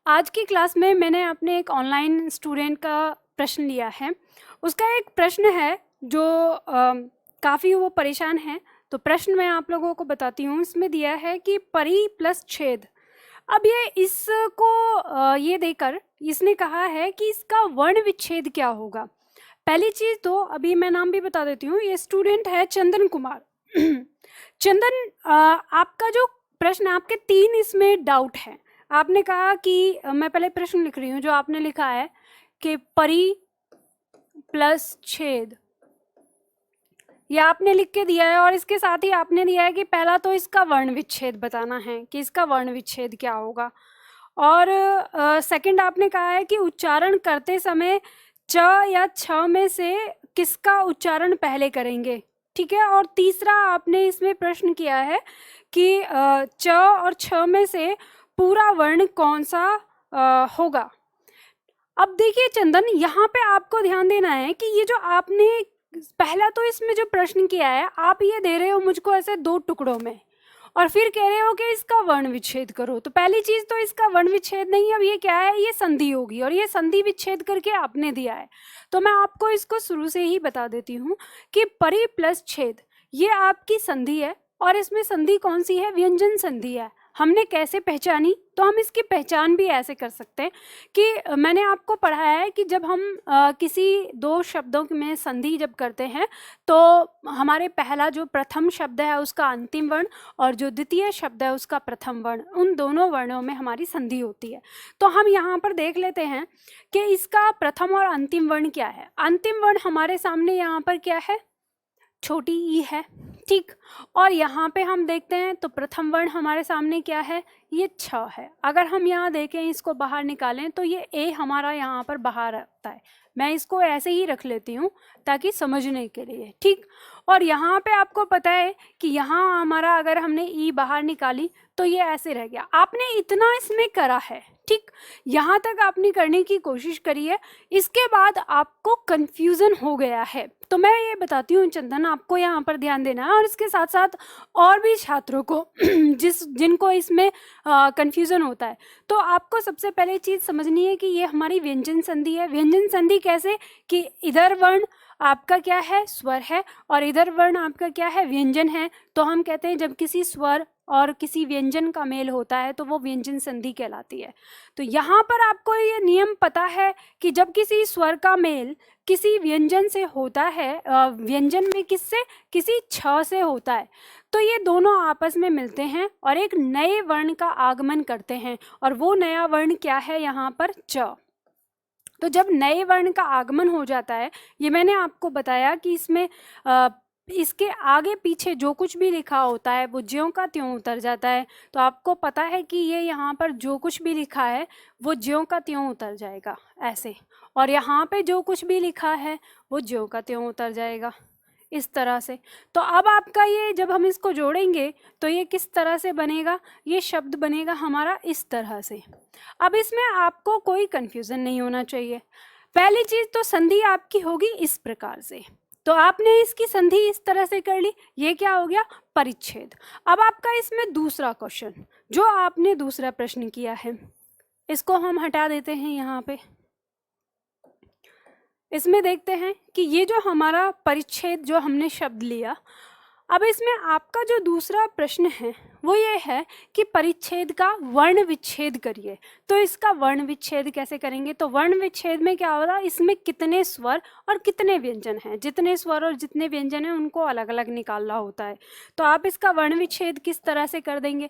आज की क्लास में मैंने अपने एक ऑनलाइन स्टूडेंट का प्रश्न लिया है। उसका एक प्रश्न है जो काफ़ी वो परेशान है। तो प्रश्न मैं आप लोगों को बताती हूँ। इसमें दिया है कि परी प्लस छेद। अब ये इसको ये देकर इसने कहा है कि इसका वर्ण विच्छेद क्या होगा। पहली चीज़ तो अभी मैं नाम भी बता देती हूँ। ये स्टूडेंट है चंदन कुमार। चंदन, आपका जो प्रश्न, आपके 3 इसमें डाउट है। आपने कहा कि मैं पहले प्रश्न लिख रही हूँ जो आपने लिखा है कि परी प्लस छेद, ये आपने लिख के दिया है। और इसके साथ ही आपने दिया है कि पहला तो इसका वर्ण विच्छेद बताना है कि इसका वर्ण विच्छेद क्या होगा। और सेकंड आपने कहा है कि उच्चारण करते समय च या छ में से किसका उच्चारण पहले करेंगे, ठीक है। और तीसरा आपने इसमें प्रश्न किया है कि च और छ में से पूरा वर्ण कौन सा होगा। अब देखिए चंदन, यहाँ पे आपको ध्यान देना है कि ये जो आपने पहला तो इसमें जो प्रश्न किया है, आप ये दे रहे हो मुझको ऐसे 2 टुकड़ों में और फिर कह रहे हो कि इसका वर्ण विच्छेद करो। तो पहली चीज तो इसका वर्ण विच्छेद नहीं है। अब ये क्या है, ये संधि होगी और ये संधि विच्छेद करके आपने दिया है। तो मैं आपको इसको शुरू से ही बता देती हूँ कि परी प्लस छेद ये आपकी संधि है। और इसमें संधि कौन सी है, व्यंजन संधि है। हमने कैसे पहचानी, तो हम इसकी पहचान भी ऐसे कर सकते हैं कि मैंने आपको पढ़ाया है कि जब हम किसी 2 शब्दों में संधि जब करते हैं तो हमारे पहला जो प्रथम शब्द है उसका अंतिम वर्ण और जो द्वितीय शब्द है उसका प्रथम वर्ण, उन दोनों वर्णों में हमारी संधि होती है। तो हम यहाँ पर देख लेते हैं कि इसका प्रथम और अंतिम वर्ण क्या है। अंतिम वर्ण हमारे सामने यहाँ पर क्या है, छोटी ई है, ठीक। और यहाँ पे हम देखते हैं तो प्रथम वर्ण हमारे सामने क्या है, ये छ है। अगर हम यहाँ देखें, इसको बाहर निकालें तो ये ए हमारा यहाँ पर बाहर आता है। मैं इसको ऐसे ही रख लेती हूँ ताकि समझने के लिए, ठीक। और यहाँ पे आपको पता है कि यहाँ हमारा अगर हमने ई बाहर निकाली तो ये ऐसे रह गया। आपने इतना इसमें करा है, ठीक। यहाँ तक आपने करने की कोशिश करी है। इसके बाद आपको कंफ्यूजन हो गया है। तो मैं ये बताती हूँ चंदन, आपको यहाँ पर ध्यान देना है और इसके साथ साथ और भी छात्रों को जिनको इसमें कंफ्यूजन होता है। तो आपको सबसे पहले चीज़ समझनी है कि ये हमारी व्यंजन संधि है। व्यंजन संधि कैसे कि इधर वर्ण आपका क्या है, स्वर है, और इधर वर्ण आपका क्या है, व्यंजन है। तो हम कहते हैं जब किसी स्वर और किसी व्यंजन का मेल होता है तो वो व्यंजन संधि कहलाती है। तो यहाँ पर आपको ये नियम पता है कि जब किसी स्वर का मेल किसी व्यंजन से होता है, व्यंजन में किससे, किसी छ से होता है, तो ये दोनों आपस में मिलते हैं और एक नए वर्ण का आगमन करते हैं। और वो नया वर्ण क्या है, यहाँ पर च। तो जब नए वर्ण का आगमन हो जाता है, ये मैंने आपको बताया कि इसमें इसके आगे पीछे जो कुछ भी लिखा होता है वो ज्यों का त्यों उतर जाता है। तो आपको पता है कि ये यहाँ पर जो कुछ भी लिखा है वो ज्यों का त्यों उतर जाएगा ऐसे, और यहाँ पे जो कुछ भी लिखा है वो ज्यों का त्यों उतर जाएगा इस तरह से। तो अब आपका ये जब हम इसको जोड़ेंगे तो ये किस तरह से बनेगा, ये शब्द बनेगा हमारा इस तरह से। अब इसमें आपको कोई कंफ्यूजन नहीं होना चाहिए। पहली चीज तो संधि आपकी होगी इस प्रकार से। तो आपने इसकी संधि इस तरह से कर ली, ये क्या हो गया, परिच्छेद। अब आपका इसमें दूसरा क्वेश्चन, जो आपने दूसरा प्रश्न किया है, इसको हम हटा देते हैं यहाँ पे। इसमें देखते हैं कि ये जो हमारा परिच्छेद जो हमने शब्द लिया, अब इसमें आपका जो दूसरा प्रश्न है वो ये है कि परिच्छेद का वर्ण विच्छेद करिए। तो इसका वर्ण विच्छेद कैसे करेंगे, तो वर्ण विच्छेद में क्या होगा, इसमें कितने स्वर और कितने व्यंजन हैं, जितने स्वर और जितने व्यंजन हैं उनको अलग अलग निकालना होता है। तो आप इसका वर्ण विच्छेद किस तरह से कर देंगे,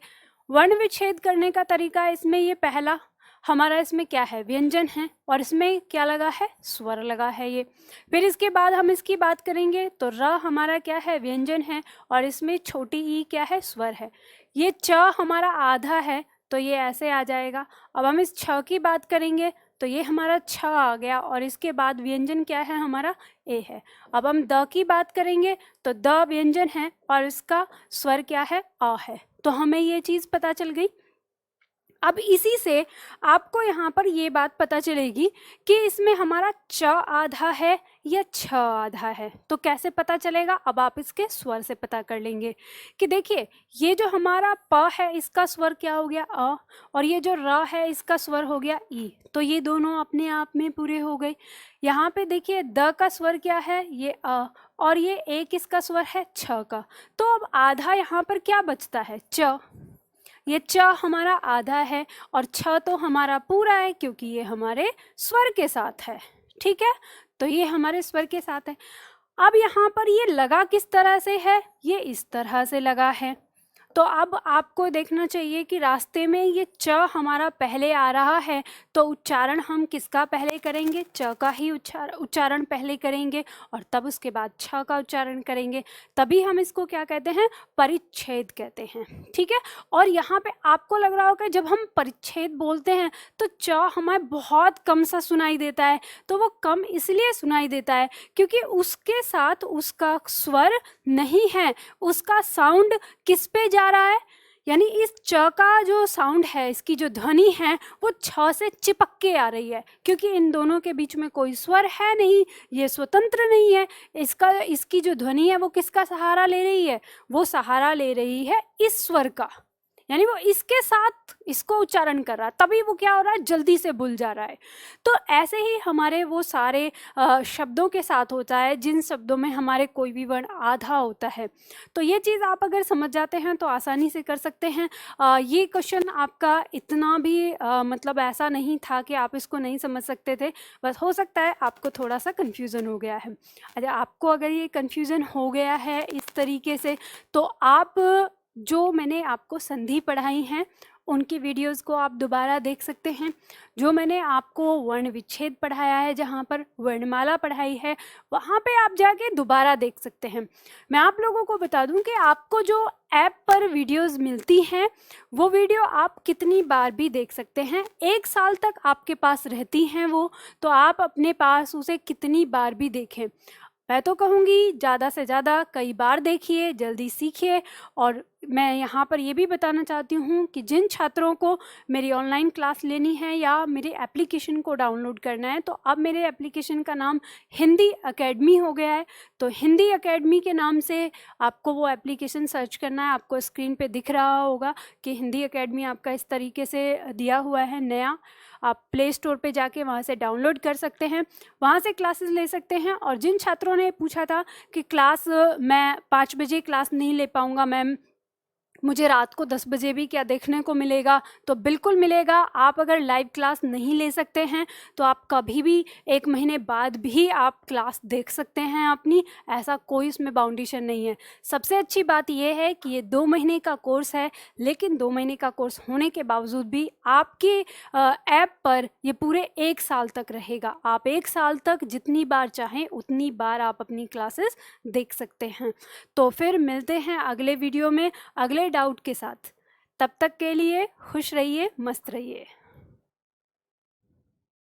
वर्ण विच्छेद करने का तरीका इसमें ये पहला हमारा इसमें क्या है, व्यंजन है, और इसमें क्या लगा है, स्वर लगा है ये। फिर इसके बाद हम इसकी बात करेंगे तो र हमारा क्या है, व्यंजन है, और इसमें छोटी ई क्या है, स्वर है। ये च हमारा आधा है तो ये ऐसे आ जाएगा। अब हम इस छ की बात करेंगे तो ये हमारा छ आ गया, और इसके बाद व्यंजन क्या है हमारा, ए है। अब हम द की बात करेंगे तो द व्यंजन है और इसका स्वर क्या है, अ है। तो हमें ये चीज़ पता चल गई। अब इसी से आपको यहाँ पर ये बात पता चलेगी कि इसमें हमारा च आधा है या छ आधा है। तो कैसे पता चलेगा, अब आप इसके स्वर से पता कर लेंगे कि देखिए ये जो हमारा प है इसका स्वर क्या हो गया अ, और ये जो र है इसका स्वर हो गया ई। तो ये दोनों अपने आप में पूरे हो गए। यहाँ पे देखिए द का स्वर क्या है, ये अ, और ये एक इसका स्वर है छ का। तो अब आधा यहाँ पर क्या बचता है, च। ये च हमारा आधा है और छ तो हमारा पूरा है क्योंकि ये हमारे स्वर के साथ है। ठीक है, तो ये हमारे स्वर के साथ है। अब यहाँ पर ये लगा किस तरह से है, ये इस तरह से लगा है। तो अब आपको देखना चाहिए कि रास्ते में ये च हमारा पहले आ रहा है, तो उच्चारण हम किसका पहले करेंगे, च का ही उच्चारण पहले करेंगे और तब उसके बाद छ का उच्चारण करेंगे। तभी हम इसको क्या कहते हैं, परिच्छेद कहते हैं। ठीक है, और यहाँ पे आपको लग रहा होगा जब हम परिच्छेद बोलते हैं तो च हमें बहुत कम सा सुनाई देता है। तो वो कम इसलिए सुनाई देता है क्योंकि उसके साथ उसका स्वर नहीं है, उसका साउंड किस पे जा रहा है, यानी इस च का जो साउंड है, इसकी जो ध्वनि है वो छ से चिपक के आ रही है क्योंकि इन दोनों के बीच में कोई स्वर है नहीं, ये स्वतंत्र नहीं है। इसकी जो ध्वनि है वो किसका सहारा ले रही है, वो सहारा ले रही है इस स्वर का, यानी वो इसके साथ इसको उच्चारण कर रहा है, तभी वो क्या हो रहा है, जल्दी से भूल जा रहा है। तो ऐसे ही हमारे वो सारे शब्दों के साथ होता है जिन शब्दों में हमारे कोई भी वर्ण आधा होता है। तो ये चीज़ आप अगर समझ जाते हैं तो आसानी से कर सकते हैं। ये क्वेश्चन आपका इतना भी मतलब ऐसा नहीं था कि आप इसको नहीं समझ सकते थे, बस हो सकता है आपको थोड़ा सा कन्फ्यूज़न हो गया है। अच्छा, आपको अगर ये कन्फ्यूज़न हो गया है इस तरीके से, तो आप जो मैंने आपको संधि पढ़ाई हैं उनकी वीडियोस को आप दोबारा देख सकते हैं। जो मैंने आपको वर्ण विच्छेद पढ़ाया है, जहाँ पर वर्णमाला पढ़ाई है, वहाँ पे आप जाके दोबारा देख सकते हैं। मैं आप लोगों को बता दूं कि आपको जो ऐप पर वीडियोस मिलती हैं वो वीडियो आप कितनी बार भी देख सकते हैं। 1 साल तक आपके पास रहती हैं वो, तो आप अपने पास उसे कितनी बार भी देखें। मैं तो कहूँगी ज़्यादा से ज़्यादा कई बार देखिए, जल्दी सीखिए। और मैं यहाँ पर ये भी बताना चाहती हूँ कि जिन छात्रों को मेरी ऑनलाइन क्लास लेनी है या मेरे एप्लीकेशन को डाउनलोड करना है, तो अब मेरे एप्लीकेशन का नाम हिंदी एकेडमी हो गया है। तो हिंदी एकेडमी के नाम से आपको वो एप्लीकेशन सर्च करना है। आपको स्क्रीन पे दिख रहा होगा कि हिंदी एकेडमी आपका इस तरीके से दिया हुआ है नया। आप प्ले स्टोर पे जाके वहाँ से डाउनलोड कर सकते हैं, वहाँ से क्लासेस ले सकते हैं। और जिन छात्रों ने पूछा था कि क्लास मैं 5 बजे क्लास नहीं ले पाऊँगा मैम, मुझे रात को 10 बजे भी क्या देखने को मिलेगा, तो बिल्कुल मिलेगा। आप अगर लाइव क्लास नहीं ले सकते हैं तो आप कभी भी 1 महीने बाद भी आप क्लास देख सकते हैं अपनी, ऐसा कोई इसमें बाउंडेशन नहीं है। सबसे अच्छी बात यह है कि ये 2 महीने का कोर्स है, लेकिन 2 महीने का कोर्स होने के बावजूद भी आपके ऐप पर ये पूरे 1 साल तक रहेगा। आप 1 साल तक जितनी बार चाहें उतनी बार आप अपनी क्लासेस देख सकते हैं। तो फिर मिलते हैं अगले वीडियो में अगले डाउट के साथ। तब तक के लिए खुश रहिए, मस्त रहिए।